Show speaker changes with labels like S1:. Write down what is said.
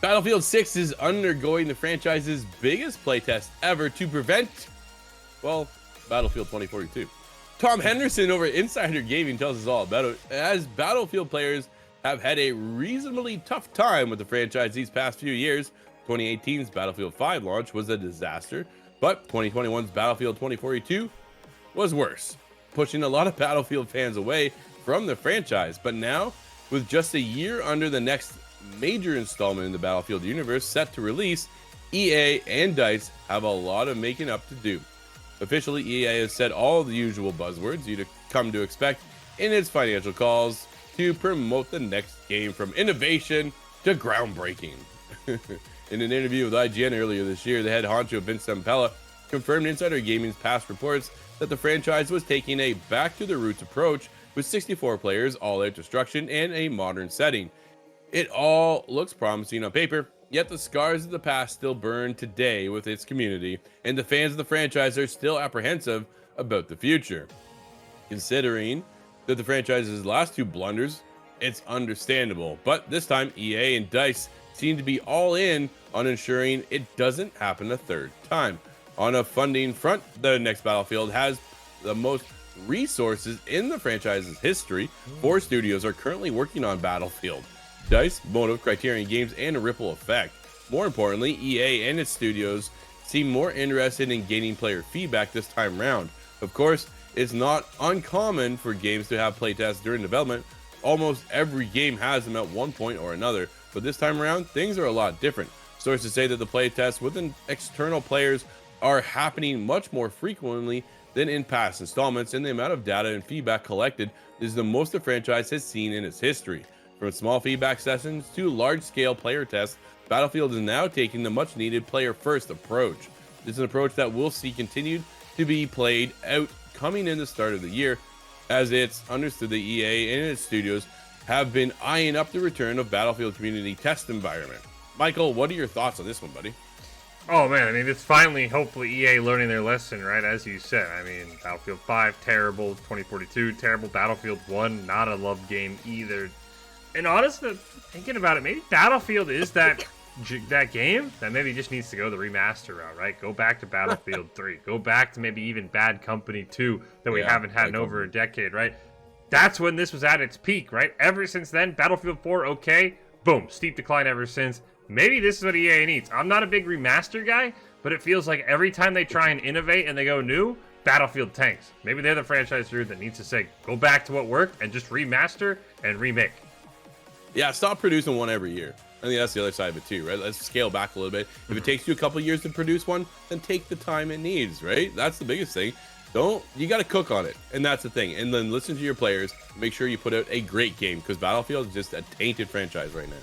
S1: Battlefield 6 is undergoing the franchise's biggest playtest ever to prevent, well, Battlefield 2042. Tom Henderson over at Insider Gaming tells us all about it, as Battlefield players have had a reasonably tough time with the franchise these past few years. 2018's Battlefield 5 launch was a disaster, but 2021's Battlefield 2042 was worse, pushing a lot of Battlefield fans away from the franchise. But now, with just a year under the next major installment in the Battlefield universe set to release, EA and DICE have a lot of making up to do. Officially, EA has said all the usual buzzwords you'd come to expect in its financial calls to promote the next game, from innovation to groundbreaking. In an interview with IGN earlier this year, the head honcho Vince Zampella confirmed Insider Gaming's past reports that the franchise was taking a back-to-the-roots approach with 64 players, all-out destruction, and a modern setting. It all looks promising on paper, yet the scars of the past still burn today with its community, and the fans of the franchise are still apprehensive about the future. Considering that the franchise's last two blunders, it's understandable, but this time EA and DICE seem to be all in on ensuring it doesn't happen a third time. On a funding front, the next Battlefield has the most resources in the franchise's history. 4 studios are currently working on Battlefield: DICE, Motive, Criterion Games, and Ripple Effect. More importantly, EA and its studios seem more interested in gaining player feedback this time round. Of course, it's not uncommon for games to have playtests during development. Almost every game has them at one point or another, but this time around, things are a lot different. Sources say that the playtests with external players are happening much more frequently than in past installments, and the amount of data and feedback collected is the most the franchise has seen in its history. From small feedback sessions to large-scale player tests, Battlefield is now taking the much-needed player-first approach. This is an approach that we'll see continued to be played out coming in the start of the year, as it's understood that EA and its studios have been eyeing up the return of Battlefield community test environment. Michael, what are your thoughts on this one, buddy?
S2: Oh man, I mean, it's finally, hopefully, EA learning their lesson, right? As you said, I mean, Battlefield 5, terrible. 2042, terrible. Battlefield 1, not a love game either. And honestly, thinking about it, maybe Battlefield is that game that maybe just needs to go the remaster route, right? Go back to Battlefield 3. Go back to maybe even Bad Company 2 that we haven't had in over a decade, right? That's when this was at its peak, right? Ever since then, Battlefield 4, okay. Boom, steep decline ever since. Maybe this is what EA needs. I'm not a big remaster guy, but it feels like every time they try and innovate and they go new, Battlefield tanks. Maybe they're the franchise here that needs to say, go back to what worked and just remaster and remake.
S1: Yeah, stop producing one every year. I think that's the other side of it too, right? Let's scale back a little bit. If it takes you a couple years to produce one, then take the time it needs, right? That's the biggest thing. You got to cook on it, and that's the thing. And then listen to your players. Make sure you put out a great game, because Battlefield is just a tainted franchise right now.